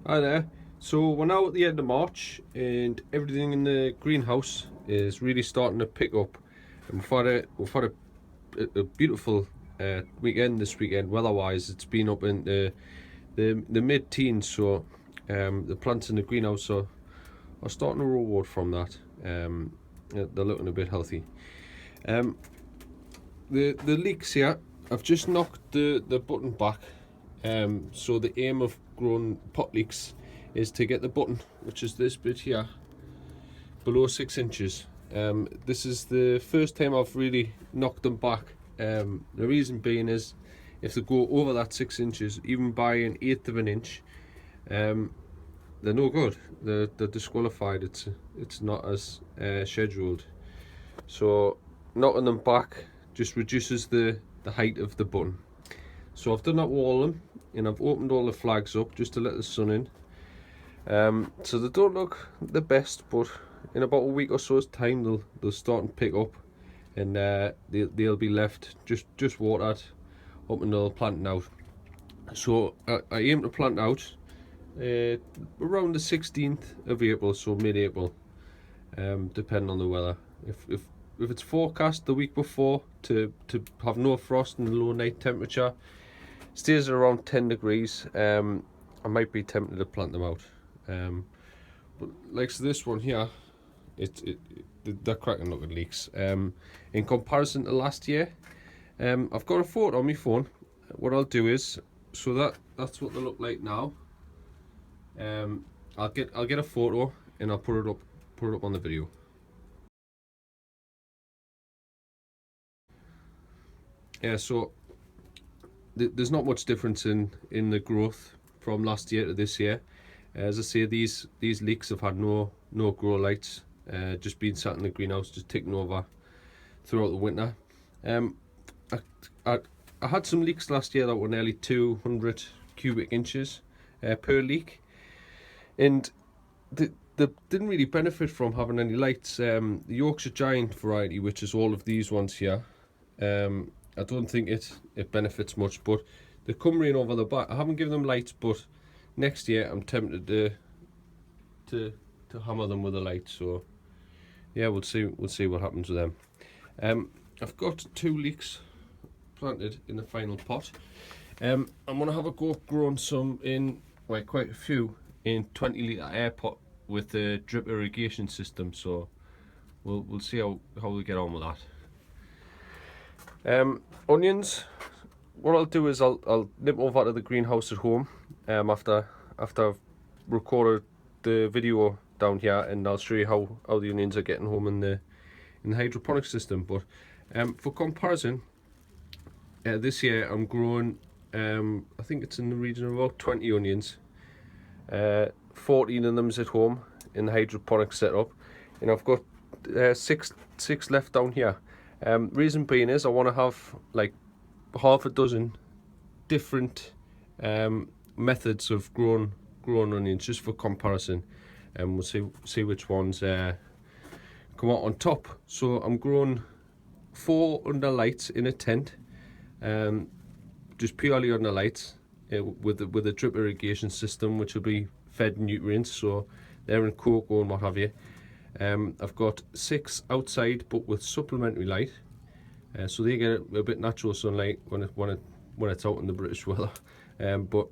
Hi there. So we're now at the end of March and everything in the greenhouse is really starting to pick up. And we've had a beautiful weekend this weekend. Weather-wise, it's been up in the mid-teens, so the plants in the greenhouse are starting to reward from that. They're looking a bit healthy. The leeks here, I've just knocked the button back. So the aim of growing pot leeks is to get the button, which is this bit here, below 6 inches. This is the first time I've really knocked them back. The reason being is if they go over that 6 inches, even by an eighth of an inch, they're no good. They're disqualified. It's not as scheduled. So knocking them back just reduces the height of the button. So I've done that with all of them, and I've opened all the flags up just to let the sun in. So they don't look the best, but in about a week or so's time they'll start and pick up, and they'll be left just watered up until planting out. So I aim to plant out around the 16th of April, so mid-April, depending on the weather. If it's forecast the week before to have no frost and low night temperature, stays at around 10 degrees, I might be tempted to plant them out. But like this one here, they're cracking looking leeks. In comparison to last year, I've got a photo on my phone. What I'll do is, so that's what they look like now. I'll get a photo and I'll put it up on the video. Yeah, so there's not much difference in the growth from last year to this year. As I say, these leeks have had no grow lights, just been sat in the greenhouse, just ticking over throughout the winter. I had some leeks last year that were nearly 200 cubic inches per leek, and they didn't really benefit from having any lights. The Yorkshire Giant variety, which is all of these ones here, I don't think it benefits much, but they come rain over the back. I haven't given them lights, but next year I'm tempted to hammer them with a light. So yeah, we'll see what happens with them. I've got 2 leeks planted in the final pot. I'm gonna have a go growing some in, well, quite a few in 20-litre Air-pot with a drip irrigation system. So we'll see how we get on with that. Onions, what I'll do is I'll nip over to the greenhouse at home after I've recorded the video down here, and I'll show you how the onions are getting home in the hydroponic system. But for comparison, this year I'm growing, I think it's in the region of about 20 onions. 14 of them's at home in the hydroponic setup, and I've got six left down here. Reason being is I want to have like half a dozen different methods of growing onions, just for comparison, and we'll see which ones come out on top. So I'm growing 4 under lights in a tent, just purely under lights, with a drip irrigation system, which will be fed nutrients, so they're in cocoa and what have you. I've got 6 outside, but with supplementary light, so they get a bit natural sunlight when it's out in the British weather. But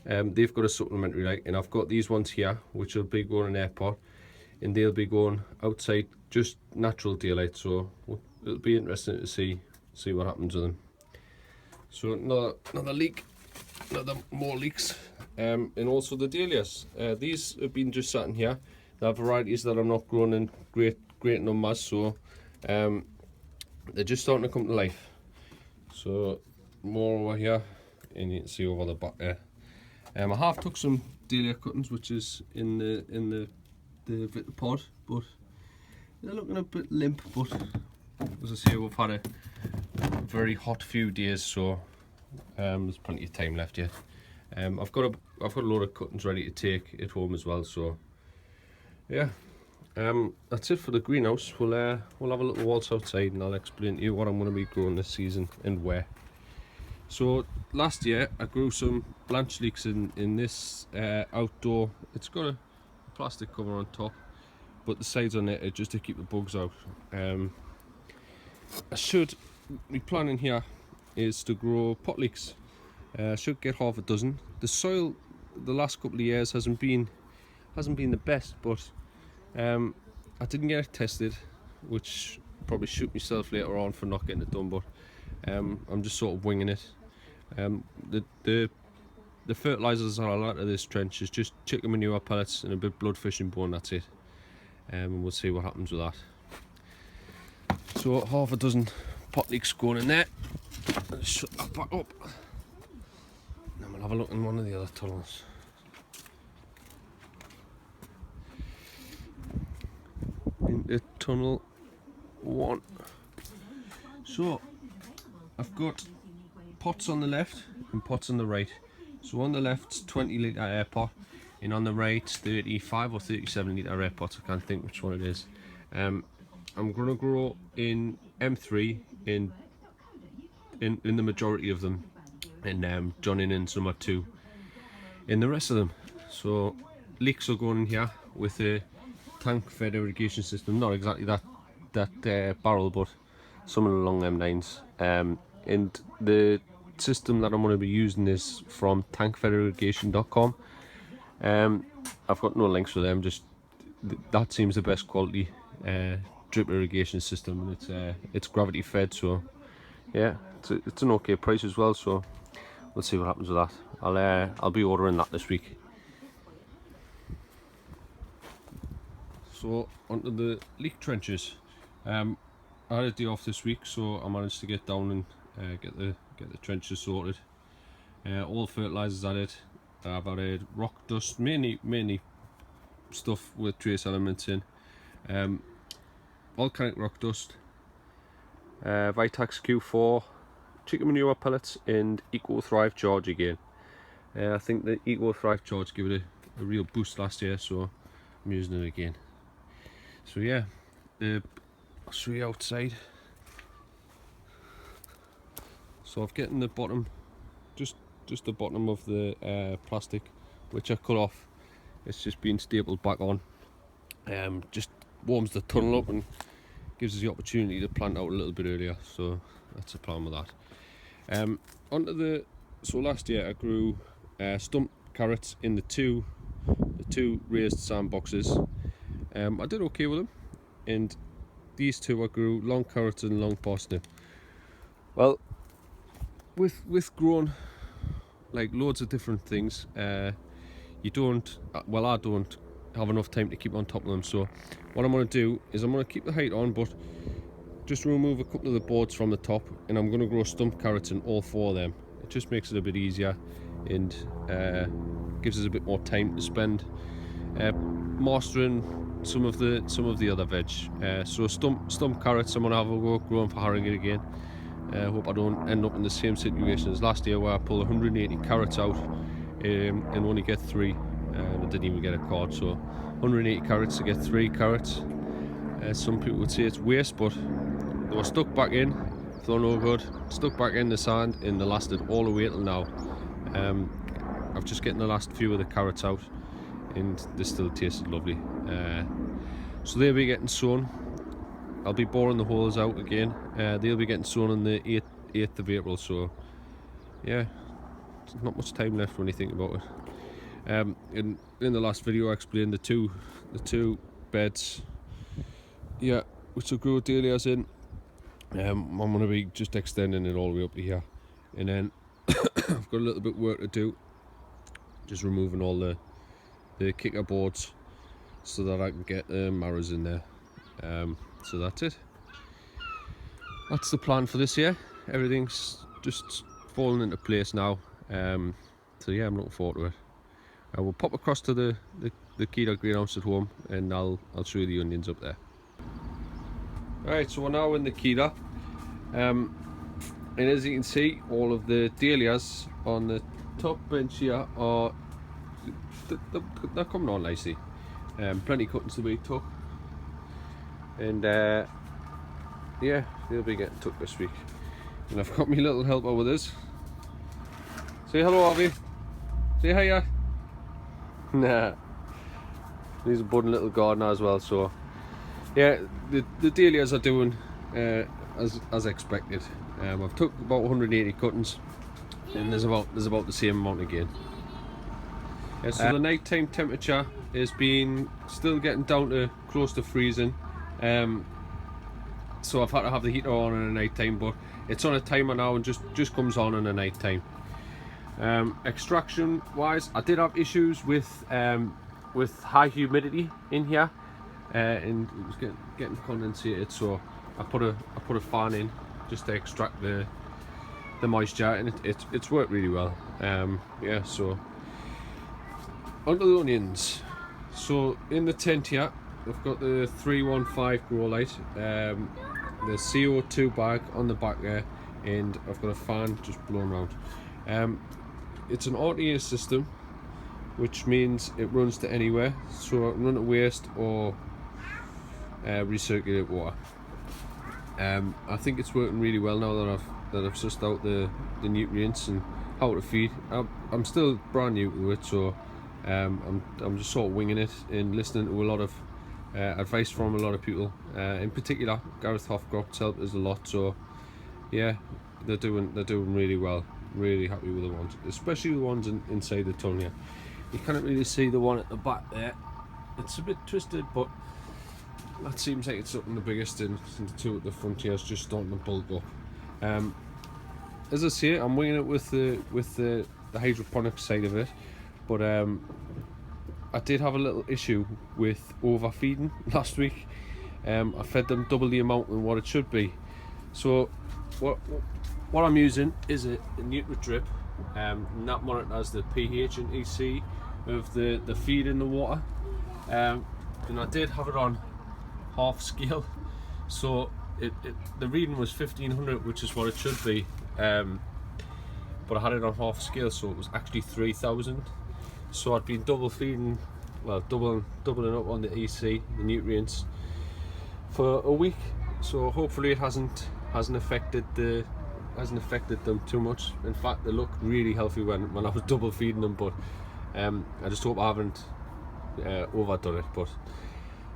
they've got a supplementary light, and I've got these ones here, which will be going in Air-pot, and they'll be going outside just natural daylight. So it'll be interesting to see what happens with them. So another leek, more leeks, and also the dahlias. These have been just sitting here. They're varieties that I'm not growing in great numbers, so they're just starting to come to life. So more over here, and you can see over the back there. I have took some dahlia cuttings, which is in the pod, but they're looking a bit limp. But as I say, we've had a very hot few days, so there's plenty of time left yet. I've got a load of cuttings ready to take at home as well. So yeah, that's it for the greenhouse. We'll have a little waltz outside, and I'll explain to you what I'm going to be growing this season and where. So last year I grew some branch leeks in this outdoor. It's got a plastic cover on top, but the sides on it are just to keep the bugs out. My plan in here is to grow pot leeks. I should get half a dozen. The soil the last couple of years hasn't been the best, but I didn't get it tested, which probably shoot myself later on for not getting it done, but I'm just sort of winging it. The fertilisers that I'll add to this trench is just chicken manure pellets and a bit blood fishing bone, that's it. And we'll see what happens with that. So half a dozen pot leeks going in there. Let's shut that back up. And we'll have a look in one of the other tunnels. Into tunnel 1. So I've got pots on the left and pots on the right. So on the left 20 litre Air-pot, and on the right 35 or 37 litre Air-pot, I can't think which one it is. I'm going to grow in M3 in the majority of them, and joining in some or two in the rest of them. So leeks are going in here with a tank fed irrigation system, not exactly that barrel, but something along them lines. And the system that I'm going to be using is from tankfedirrigation.com. I've got no links for them, just that seems the best quality drip irrigation system, and it's gravity fed, so yeah, it's an okay price as well. So we'll see what happens with that. I'll be ordering that this week. So onto the leek trenches. I had a day off this week, so I managed to get down and get the trenches sorted. All fertilisers added. I've added rock dust, mainly stuff with trace elements in. Volcanic rock dust, Vitax Q4, chicken manure pellets, and Eco Thrive Charge again. I think the Eco Thrive Charge gave it a real boost last year, so I'm using it again. So yeah, I'll show you outside. So I've gotten the bottom, just the bottom of the plastic, which I cut off. It's just been stapled back on. Just warms the tunnel up and gives us the opportunity to plant out a little bit earlier. So that's the plan with that. So last year I grew stump carrots in the two raised sandboxes. I did okay with them, and these two I grew long carrots and long parsnip. Well, with growing like loads of different things, I don't have enough time to keep on top of them. So what I'm going to do is I'm going to keep the height on, but just remove a couple of the boards from the top, and I'm going to grow stump carrots in all 4 of them. It just makes it a bit easier, and gives us a bit more time to spend mastering some of the other veg. So stump carrots I'm going to have a go growing for harrogate again. Hope I don't end up in the same situation as last year, where I pulled 180 carrots out and only get 3, and I didn't even get a cord. So 180 carrots to get 3 carrots. Some people would say it's waste, but they were stuck back in, so no good. Stuck back in the sand, and they lasted all the way till now. I've just getting the last few of the carrots out, and they still tasted lovely. So they'll be getting sown. I'll be boring the holes out again. They'll be getting sown on the 8th of April, so yeah, there's not much time left when you think about it. In the last video I explained the two beds, yeah, which will grow dahlias in. I'm going to be just extending it all the way up to here, and then I've got a little bit of work to do, just removing all the kicker boards so that I can get the marrows in there. So that's it. That's the plan for this year. Everything's just falling into place now. So yeah, I'm looking forward to it. I will pop across to the Keder greenhouse at home, and I'll show you the onions up there. Alright, so we're now in the Keder, and as you can see, all of the dahlias on the top bench here are they're coming on nicely. Plenty of cuttings to be took, and yeah, they'll be getting took this week. And I've got my little helper with us. Say hello, Harvey. Say hiya. Nah. He's a budding little gardener as well, so yeah, the dahlias are doing as expected. I've took about 180 cuttings, and there's about the same amount again. Yeah, so the nighttime temperature is still getting down to close to freezing. So I've had to have the heater on in the night time, but it's on a timer now and just comes on in the night time. Extraction wise, I did have issues with high humidity in here, and it was getting condensated, so I put a fan in just to extract the moisture, and it's worked really well. Yeah, so onto the onions. So in the tent here, I've got the 315 grow light, the CO2 bag on the back there, and I've got a fan just blowing around. It's an RTA system, which means it runs to anywhere, so I can run to waste or recirculate water. I think it's working really well now that I've sussed out the nutrients and how to feed. I'm still brand new to it, so I'm just sort of winging it and listening to a lot of advice from a lot of people. In particular, Gareth Hofcroft's helped us a lot. So yeah, they're doing really well. Really happy with the ones, especially the ones inside the tunnel here. You can't really see the one at the back there. It's a bit twisted, but that seems like it's something the biggest, and the two at the front here is just starting to bulk up. As I say, I'm winging it with the hydroponic side of it, but I did have a little issue with overfeeding last week. I fed them double the amount than what it should be. So what I'm using is a NutriDrip, and that monitors the pH and EC of the feed in the water. And I did have it on half scale, so the reading was 1500, which is what it should be, but I had it on half scale, so it was actually 3000. So I'd been double feeding, well, doubling up on the EC, the nutrients, for a week. So hopefully it hasn't affected them too much. In fact, they look really healthy when I was double feeding them, but I just hope I haven't overdone it. But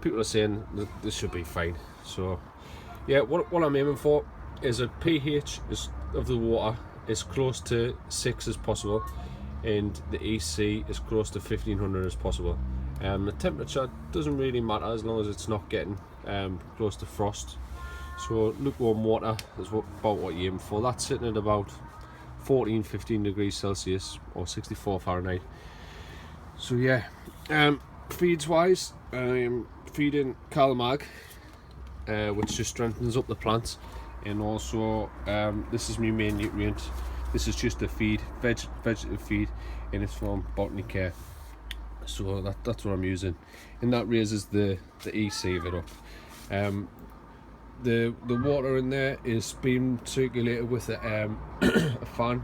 people are saying that this should be fine. So yeah, what I'm aiming for is a pH of the water as close to 6 as possible, and the EC as close to 1500 as possible. The temperature doesn't really matter as long as it's not getting close to frost. So lukewarm water is about what you aim for. That's sitting at about 14-15 degrees Celsius or 64 Fahrenheit. So yeah, feeds wise, I'm feeding Calamag, which just strengthens up the plants, and also this is my main nutrient. This is just a feed, vegetative feed, and it's from Botany Care. So that's what I'm using, and that raises the EC of it up. The water in there is being circulated with a fan,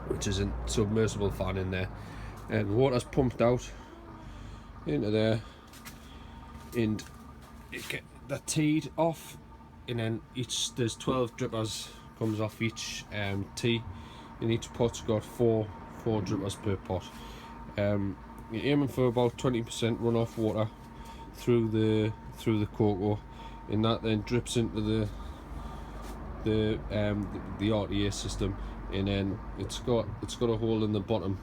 which is a submersible fan in there, and water's pumped out into there, and it get the teed off, and then there's 12 drippers comes off each tee, and each pot's got four drippers per pot. You're aiming for about 20% runoff water through the cocoa, and that then drips into the RTA system, and then it's got a hole in the bottom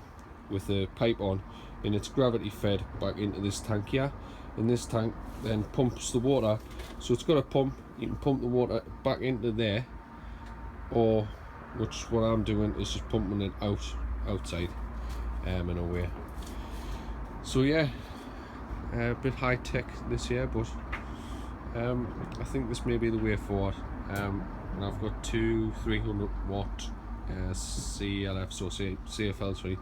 with a pipe on, and it's gravity fed back into this tank here, and this tank then pumps the water. So it's got a pump, you can pump the water back into there, or what I'm doing is just pumping it outside and away. So yeah, a bit high tech this year, but I think this may be the way forward. And I've got two 300 watt CLF, so CFL, sorry,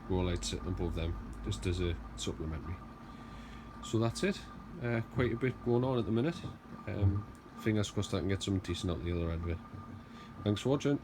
grow lights sitting above them just as a supplementary. So that's it. Quite a bit going on at the minute. Fingers crossed I can get something decent out the other end of it. Thanks for watching.